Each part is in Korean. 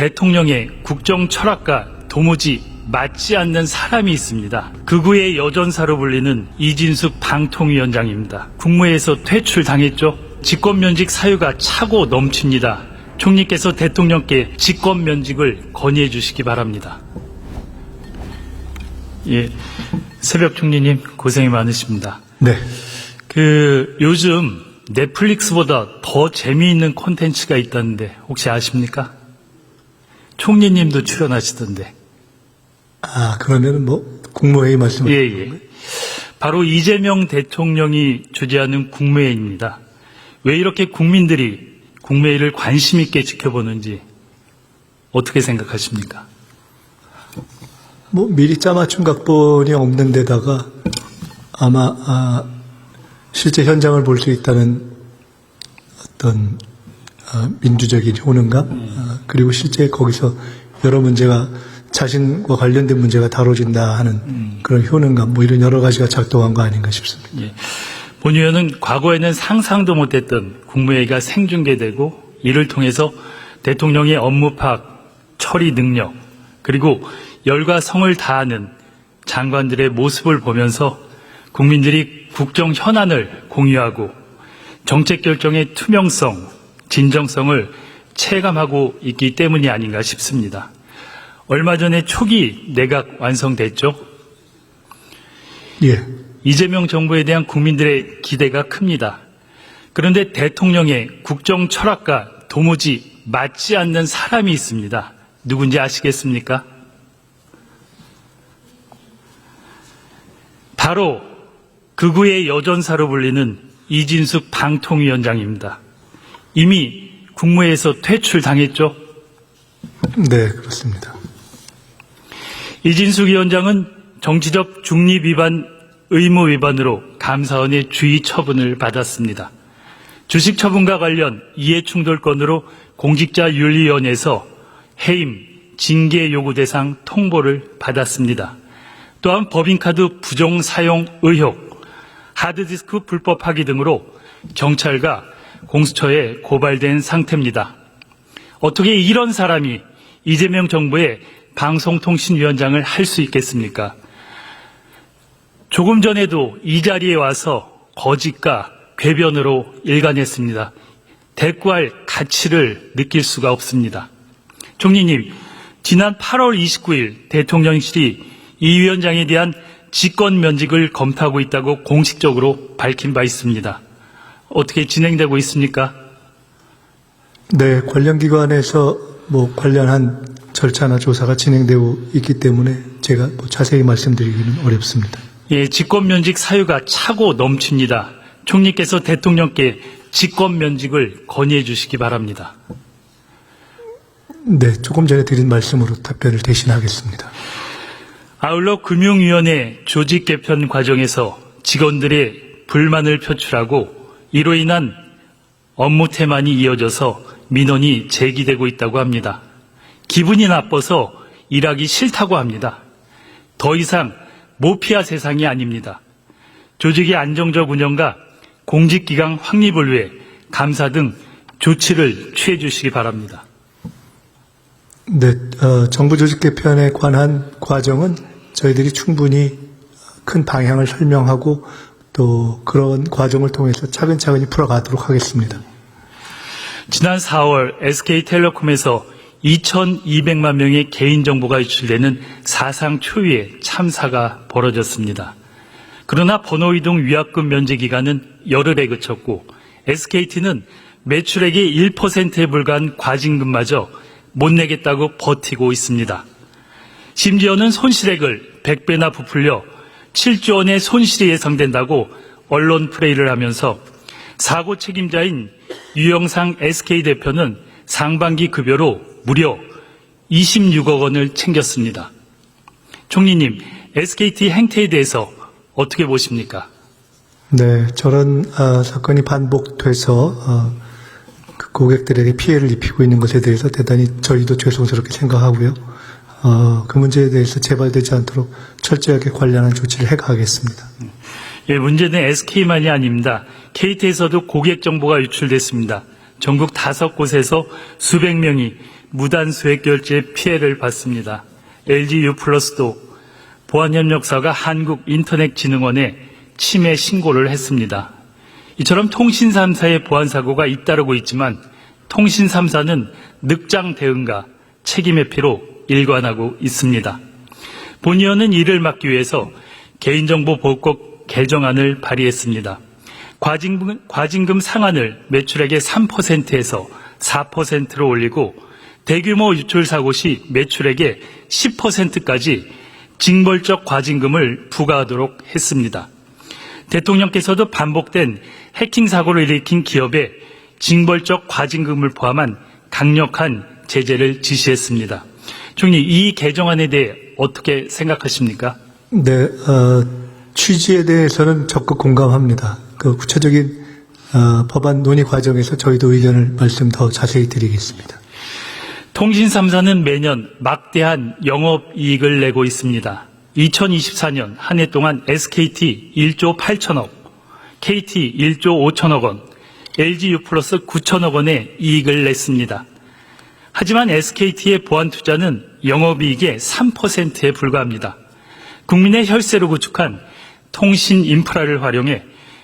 대통령의 국정 철학과 도무지 맞지 않는 사람이 있습니다. 극우의 여전사로 불리는 이진숙 방통위원장입니다. 국무회에서 퇴출당했죠. 직권면직 사유가 차고 넘칩니다. 총리께서 대통령께 직권면직을 건의해 주시기 바랍니다. 예, 새벽 총리님 고생이 많으십니다. 네. 요즘 넷플릭스보다 더 재미있는 콘텐츠가 있다는데 혹시 아십니까? 총리님도 출연하시던데. 그러면은 국무회의 말씀을. 예. 바로 이재명 대통령이 주재하는 국무회의입니다. 왜 이렇게 국민들이 국무회의를 관심 있게 지켜보는지 어떻게 생각하십니까? 미리 짜맞춘 각본이 없는 데다가 아마 실제 현장을 볼 수 있다는 어떤 민주적인 효능감, 그리고 실제 거기서 여러 문제가 자신과 관련된 문제가 다뤄진다 하는 그런 효능감, 이런 여러 가지가 작동한 거 아닌가 싶습니다. 예. 본 의원은 과거에는 상상도 못했던 국무회의가 생중계되고 이를 통해서 대통령의 업무 파악, 처리 능력, 그리고 열과 성을 다하는 장관들의 모습을 보면서 국민들이 국정 현안을 공유하고 정책 결정의 투명성, 진정성을 체감하고 있기 때문이 아닌가 싶습니다. 얼마 전에 초기 내각 완성됐죠? 예. 이재명 정부에 대한 국민들의 기대가 큽니다. 그런데 대통령의 국정 철학과 도무지 맞지 않는 사람이 있습니다. 누군지 아시겠습니까? 바로 극우의 여전사로 불리는 이진숙 방통위원장입니다. 이미 국무회에서 퇴출당했죠? 네, 그렇습니다. 이진숙 위원장은 정치적 중립 위반, 의무 위반으로 감사원의 주의 처분을 받았습니다. 주식 처분과 관련 이해충돌 건으로 공직자윤리위원회에서 해임, 징계 요구 대상 통보를 받았습니다. 또한 법인카드 부정 사용 의혹, 하드디스크 불법 파기 등으로 경찰과 공수처에 고발된 상태입니다. 어떻게 이런 사람이 이재명 정부의 방송통신위원장을 할 수 있겠습니까? 조금 전에도 이 자리에 와서 거짓과 궤변으로 일관했습니다. 대꾸할 가치를 느낄 수가 없습니다. 총리님, 지난 8월 29일 대통령실이 이 위원장에 대한 직권 면직을 검토하고 있다고 공식적으로 밝힌 바 있습니다. 어떻게 진행되고 있습니까? 네, 관련 기관에서 관련한 절차나 조사가 진행되고 있기 때문에 제가 자세히 말씀드리기는 어렵습니다. 예, 직권 면직 사유가 차고 넘칩니다. 총리께서 대통령께 직권 면직을 건의해 주시기 바랍니다. 네, 조금 전에 드린 말씀으로 답변을 대신하겠습니다. 아울러 금융위원회 조직 개편 과정에서 직원들의 불만을 표출하고 이로 인한 업무 태만이 이어져서 민원이 제기되고 있다고 합니다. 기분이 나빠서 일하기 싫다고 합니다. 더 이상 모피아 세상이 아닙니다. 조직의 안정적 운영과 공직기강 확립을 위해 감사 등 조치를 취해 주시기 바랍니다. 네, 정부 조직 개편에 관한 과정은 저희들이 충분히 큰 방향을 설명하고 또 그런 과정을 통해서 차근차근히 풀어가도록 하겠습니다. 지난 4월 SK텔레콤에서 2,200만 명의 개인정보가 유출되는 사상 초유의 참사가 벌어졌습니다. 그러나 번호이동 위약금 면제 기간은 열흘에 그쳤고 SKT는 매출액의 1%에 불과한 과징금마저 못 내겠다고 버티고 있습니다. 심지어는 손실액을 100배나 부풀려 7조 원의 손실이 예상된다고 언론 플레이를 하면서 사고 책임자인 유영상 SK 대표는 상반기 급여로 무려 26억 원을 챙겼습니다. 총리님, SKT 행태에 대해서 어떻게 보십니까? 네, 저런 사건이 반복돼서 그 고객들에게 피해를 입히고 있는 것에 대해서 대단히 저희도 죄송스럽게 생각하고요. 그 문제에 대해서 재발되지 않도록 철저하게 관련한 조치를 해가겠습니다. 예, 문제는 SK만이 아닙니다. KT에서도 고객 정보가 유출됐습니다. 전국 5곳에서 수백 명이 무단 소액 결제 피해를 봤습니다. LG U+도 보안협력사가 한국인터넷진흥원에 침해 신고를 했습니다. 이처럼 통신 3사의 보안 사고가 잇따르고 있지만 통신 3사는 늑장 대응과 책임 회피로 일관하고 있습니다. 본의원은 이를 막기 위해서 개인정보보호법 개정안을 발의했습니다. 과징금 상한을 매출액의 3%에서 4%로 올리고 대규모 유출 사고 시 매출액의 10%까지 징벌적 과징금을 부과하도록 했습니다. 대통령께서도 반복된 해킹 사고를 일으킨 기업에 징벌적 과징금을 포함한 강력한 제재를 지시했습니다. 총리, 이 개정안에 대해 어떻게 생각하십니까? 네, 취지에 대해서는 적극 공감합니다. 그 구체적인 법안 논의 과정에서 저희도 의견을 말씀 더 자세히 드리겠습니다. 통신 3사는 매년 막대한 영업이익을 내고 있습니다. 2024년 한 해 동안 SKT 1조 8천억, KT 1조 5천억 원, LG U+ 9천억 원의 이익을 냈습니다. 하지만 SKT의 보안 투자는 영업이익의 3%에 불과합니다. 국민의 혈세로 구축한 통신 인프라를 활용해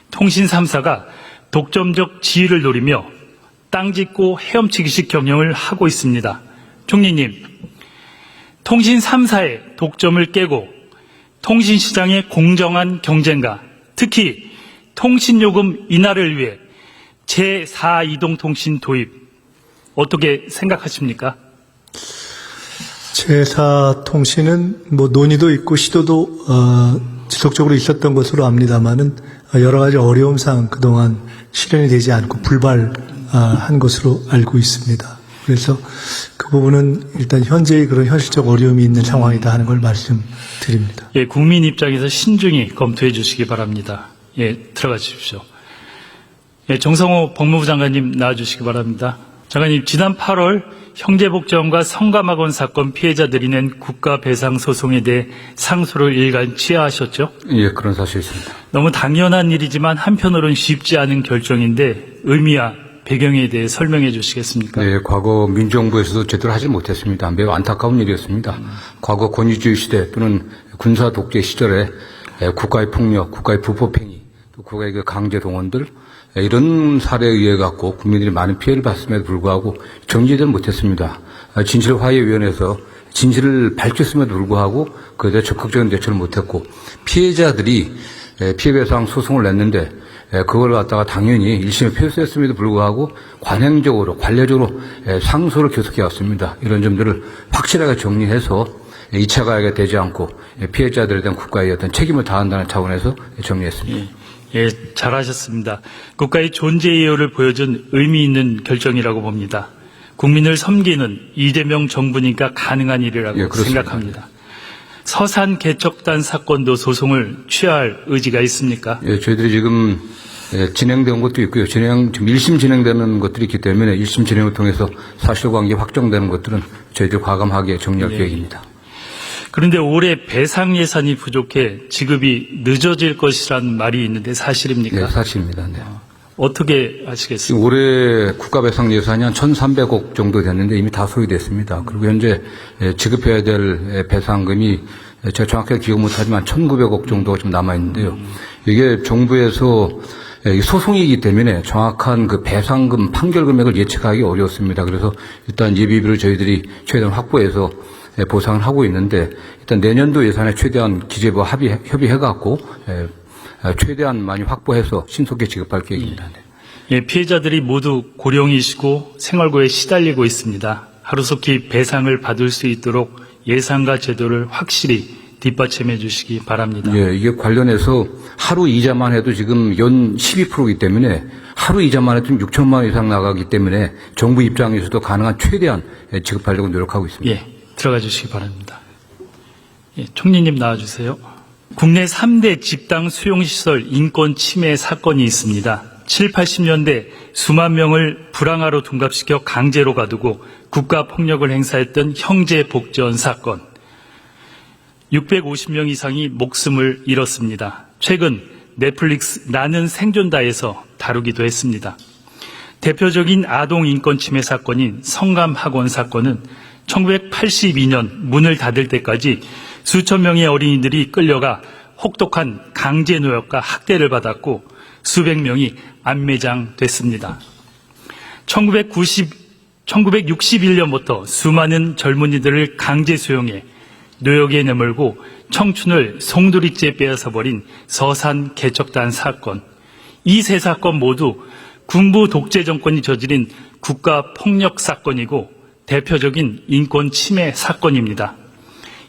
통신 3사가 독점적 지위를 노리며 땅 짓고 헤엄치기식 경영을 하고 있습니다. 총리님, 통신 3사의 독점을 깨고 통신시장의 공정한 경쟁과 특히 통신요금 인하를 위해 제4이동통신 도입 어떻게 생각하십니까? 제4통신은 논의도 있고 시도도 지속적으로 있었던 것으로 압니다마는 여러 가지 어려움상 그동안 실현이 되지 않고 불발한 것으로 알고 있습니다. 그래서 그 부분은 일단 현재의 그런 현실적 어려움이 있는 상황이다 하는 걸 말씀드립니다. 예, 국민 입장에서 신중히 검토해 주시기 바랍니다. 예, 들어가 주십시오. 예, 정성호 법무부 장관님 나와 주시기 바랍니다. 장관님, 지난 8월 형제복지원과 성감학원 사건 피해자들이 낸 국가배상 소송에 대해 상소를 일간 취하하셨죠? 예, 그런 사실이 있습니다. 너무 당연한 일이지만 한편으로는 쉽지 않은 결정인데 의미와 배경에 대해 설명해 주시겠습니까? 네, 과거 민주정부에서도 제대로 하지 못했습니다. 매우 안타까운 일이었습니다. 과거 권위주의 시대 또는 군사 독재 시절에 국가의 폭력, 국가의 불법행위, 또 국가의 그 강제 동원들 이런 사례에 의해 갖고 국민들이 많은 피해를 봤음에도 불구하고 정리되지 못했습니다. 진실화해위원회에서 진실을 밝혔음에도 불구하고 그에 대해 적극적인 대처를 못했고 피해자들이 피해배상 소송을 냈는데 그걸 갖다가 당연히 1심에 패소했음에도 불구하고 관행적으로 관례적으로 상소를 계속해 왔습니다. 이런 점들을 확실하게 정리해서 2차 가해가 되지 않고 피해자들에 대한 국가의 어떤 책임을 다한다는 차원에서 정리했습니다. 예, 잘하셨습니다. 국가의 존재 이유를 보여준 의미 있는 결정이라고 봅니다. 국민을 섬기는 이재명 정부니까 가능한 일이라고 예, 생각합니다. 서산 개척단 사건도 소송을 취할 의지가 있습니까? 예, 저희들이 지금 진행된 것도 있고요. 지금 1심 진행되는 것들이 있기 때문에 1심 진행을 통해서 사실관계 확정되는 것들은 저희들이 과감하게 정리할 계획입니다. 그런데 올해 배상 예산이 부족해 지급이 늦어질 것이라는 말이 있는데 사실입니까? 네, 사실입니다. 네. 어떻게 하시겠습니까? 지금 올해 국가배상 예산이 한 1,300억 정도 됐는데 이미 다 소요됐습니다. 그리고 현재 지급해야 될 배상금이 제가 정확하게 기억 못하지만 1,900억 정도가 좀 남아있는데요. 이게 정부에서 소송이기 때문에 정확한 그 배상금 판결 금액을 예측하기 어렵습니다. 그래서 일단 예비비를 저희들이 최대한 확보해서 보상을 하고 있는데 일단 내년도 예산에 최대한 기재부와 협의해갖고 최대한 많이 확보해서 신속히 지급할 계획입니다. 예, 피해자들이 모두 고령이시고 생활고에 시달리고 있습니다. 하루속히 배상을 받을 수 있도록 예산과 제도를 확실히 뒷받침해 주시기 바랍니다. 예, 이게 관련해서 하루 이자만 해도 지금 연 12%이기 때문에 하루 이자만 해도 6천만 원 이상 나가기 때문에 정부 입장에서도 가능한 최대한 지급하려고 노력하고 있습니다. 예, 들어가 주시기 바랍니다. 예, 총리님 나와주세요. 국내 3대 집단 수용시설 인권 침해 사건이 있습니다. 7, 80년대 수만 명을 불황화로 둔갑시켜 강제로 가두고 국가폭력을 행사했던 형제복지원 사건. 650명 이상이 목숨을 잃었습니다. 최근 넷플릭스 나는 생존다에서 다루기도 했습니다. 대표적인 아동 인권 침해 사건인 성감학원 사건은 1982년 문을 닫을 때까지 수천 명의 어린이들이 끌려가 혹독한 강제 노역과 학대를 받았고 수백 명이 안매장됐습니다. 1961년부터 수많은 젊은이들을 강제 수용해 노역에 내몰고 청춘을 송두리째 빼앗아버린 서산 개척단 사건. 이 세 사건 모두 군부 독재 정권이 저지른 국가 폭력 사건이고 대표적인 인권 침해 사건입니다.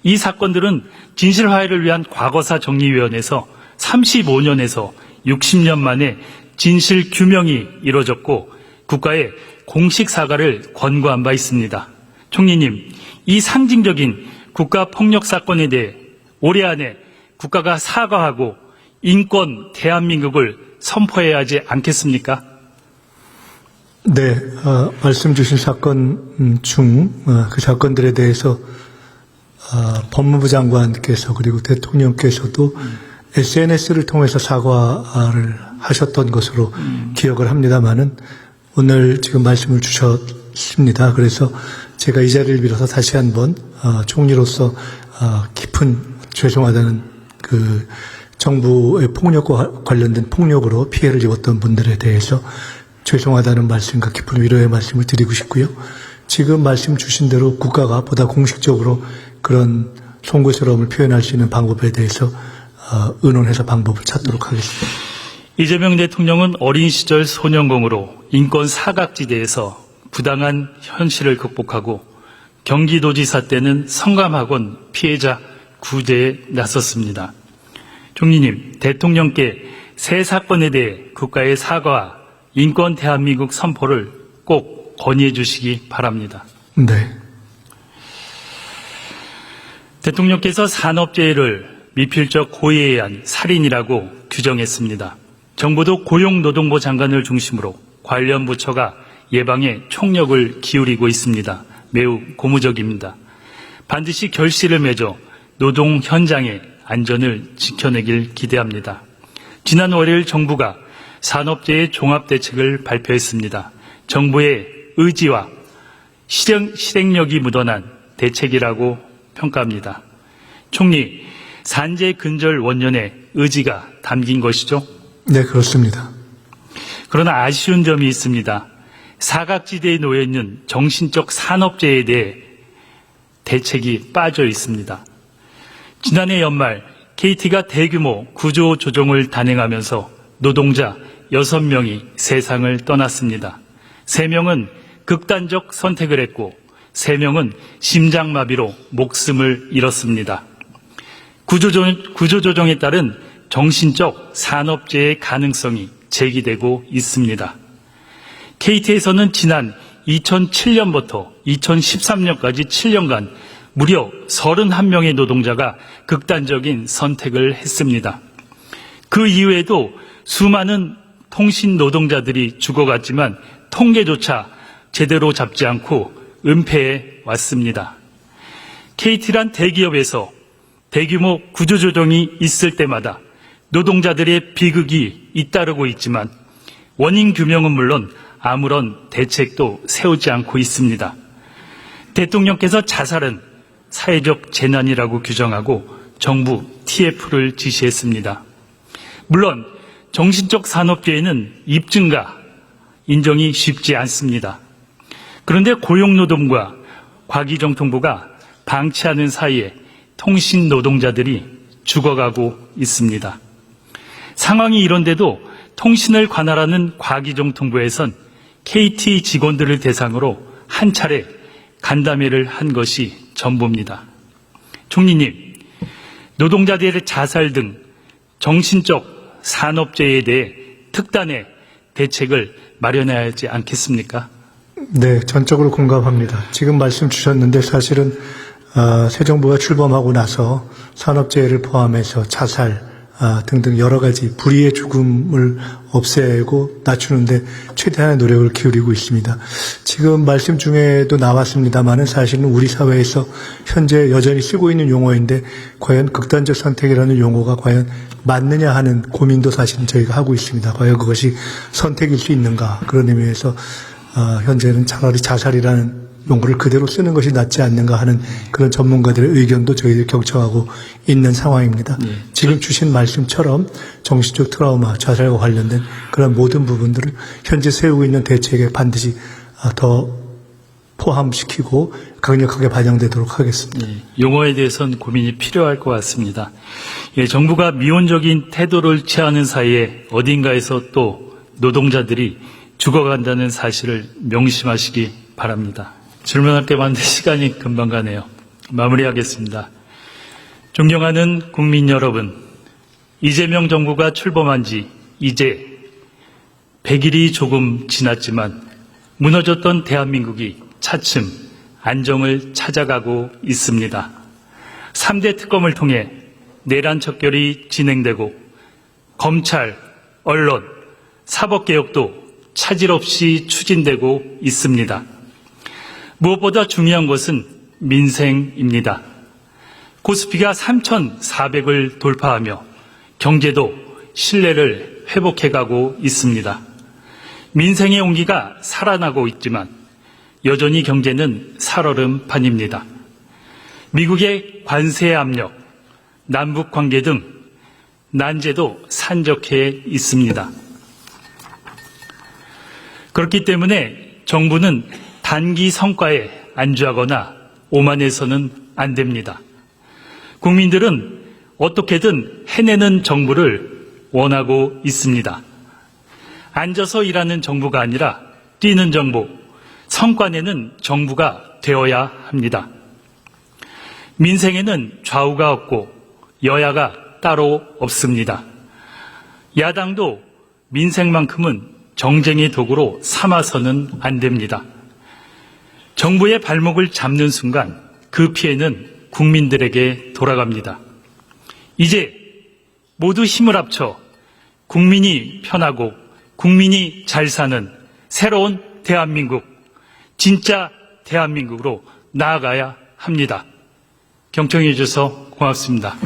이 사건들은 진실 화해를 위한 과거사 정리위원회에서 35년에서 60년 만에 진실 규명이 이루어졌고 국가에 공식 사과를 권고한 바 있습니다. 총리님, 이 상징적인 국가 폭력 사건에 대해 올해 안에 국가가 사과하고 인권 대한민국을 선포해야 하지 않겠습니까? 네, 말씀 주신 사건 중 그 사건들에 대해서 법무부 장관께서 그리고 대통령께서도 SNS를 통해서 사과를 하셨던 것으로 기억을 합니다마는 오늘 지금 말씀을 주셨습니다. 그래서 제가 이 자리를 빌어서 다시 한번 총리로서 깊은 죄송하다는 그 정부의 폭력과 관련된 폭력으로 피해를 입었던 분들에 대해서 죄송하다는 말씀과 깊은 위로의 말씀을 드리고 싶고요. 지금 말씀 주신 대로 국가가 보다 공식적으로 그런 송구스러움을 표현할 수 있는 방법에 대해서 의논해서 방법을 찾도록 하겠습니다. 이재명 대통령은 어린 시절 소년공으로 인권 사각지대에서 부당한 현실을 극복하고 경기도지사 때는 성감학원 피해자 구제에 나섰습니다. 총리님, 대통령께 새 사건에 대해 국가의 사과와 인권 대한민국 선포를 꼭 건의해 주시기 바랍니다. 네. 대통령께서 산업재해를 미필적 고의에 의한 살인이라고 규정했습니다. 정부도 고용노동부 장관을 중심으로 관련 부처가 예방에 총력을 기울이고 있습니다. 매우 고무적입니다. 반드시 결실을 맺어 노동 현장의 안전을 지켜내길 기대합니다. 지난 월요일 정부가 산업재해 종합대책을 발표했습니다. 정부의 의지와 실행력이 묻어난 대책이라고 평가합니다. 총리, 산재 근절 원년의 의지가 담긴 것이죠? 네, 그렇습니다. 그러나 아쉬운 점이 있습니다. 사각지대에 놓여있는 정신적 산업재해에 대해 대책이 빠져 있습니다. 지난해 연말 KT가 대규모 구조 조정을 단행하면서 노동자 6명이 세상을 떠났습니다. 3명은 극단적 선택을 했고 3명은 심장마비로 목숨을 잃었습니다. 구조조정에 따른 정신적 산업재해 가능성이 제기되고 있습니다. KT에서는 지난 2007년부터 2013년까지 7년간 무려 31명의 노동자가 극단적인 선택을 했습니다. 그 이후에도 수많은 통신 노동자들이 죽어갔지만 통계조차 제대로 잡지 않고 은폐해 왔습니다. KT란 대기업에서 대규모 구조조정이 있을 때마다 노동자들의 비극이 잇따르고 있지만 원인 규명은 물론 아무런 대책도 세우지 않고 있습니다. 대통령께서 자살은 사회적 재난이라고 규정하고 정부 TF를 지시했습니다. 물론 정신적 산업재해는 입증과 인정이 쉽지 않습니다. 그런데 고용노동부와 과기정통부가 방치하는 사이에 통신 노동자들이 죽어가고 있습니다. 상황이 이런데도 통신을 관할하는 과기정통부에선 KT 직원들을 대상으로 한 차례 간담회를 한 것이 전부입니다. 총리님, 노동자들의 자살 등 정신적 산업재해에 대해 특단의 대책을 마련해야 하지 않겠습니까? 네, 전적으로 공감합니다. 지금 말씀 주셨는데 사실은 새 정부가 출범하고 나서 산업재해를 포함해서 자살 등등 여러 가지 불의의 죽음을 없애고 낮추는데 최대한의 노력을 기울이고 있습니다. 지금 말씀 중에도 나왔습니다만은 사실은 우리 사회에서 현재 여전히 쓰고 있는 용어인데 과연 극단적 선택이라는 용어가 과연 맞느냐 하는 고민도 사실은 저희가 하고 있습니다. 과연 그것이 선택일 수 있는가. 그런 의미에서 현재는 차라리 자살이라는 용어를 그대로 쓰는 것이 낫지 않는가 하는 그런 전문가들의 의견도 저희들이 경청하고 있는 상황입니다. 지금 주신 말씀처럼 정신적 트라우마, 자살과 관련된 그런 모든 부분들을 현재 세우고 있는 대책에 반드시 더 포함시키고 강력하게 반영되도록 하겠습니다. 용어에 대해서는 고민이 필요할 것 같습니다. 정부가 미온적인 태도를 취하는 사이에 어딘가에서 또 노동자들이 죽어간다는 사실을 명심하시기 바랍니다. 질문할 때 맞는데 시간이 금방 가네요. 마무리하겠습니다. 존경하는 국민 여러분, 이재명 정부가 출범한 지 이제 100일이 조금 지났지만 무너졌던 대한민국이 차츰 안정을 찾아가고 있습니다. 3대 특검을 통해 내란 척결이 진행되고 검찰, 언론, 사법개혁도 차질 없이 추진되고 있습니다. 무엇보다 중요한 것은 민생입니다. 코스피가 3,400을 돌파하며 경제도 신뢰를 회복해가고 있습니다. 민생의 온기가 살아나고 있지만 여전히 경제는 살얼음판입니다. 미국의 관세 압력, 남북 관계 등 난제도 산적해 있습니다. 그렇기 때문에 정부는 단기 성과에 안주하거나 오만해서는 안 됩니다. 국민들은 어떻게든 해내는 정부를 원하고 있습니다. 앉아서 일하는 정부가 아니라 뛰는 정부, 성과내는 정부가 되어야 합니다. 민생에는 좌우가 없고 여야가 따로 없습니다. 야당도 민생만큼은 정쟁의 도구로 삼아서는 안 됩니다. 정부의 발목을 잡는 순간 그 피해는 국민들에게 돌아갑니다. 이제 모두 힘을 합쳐 국민이 편하고 국민이 잘 사는 새로운 대한민국, 진짜 대한민국으로 나아가야 합니다. 경청해 주셔서 고맙습니다.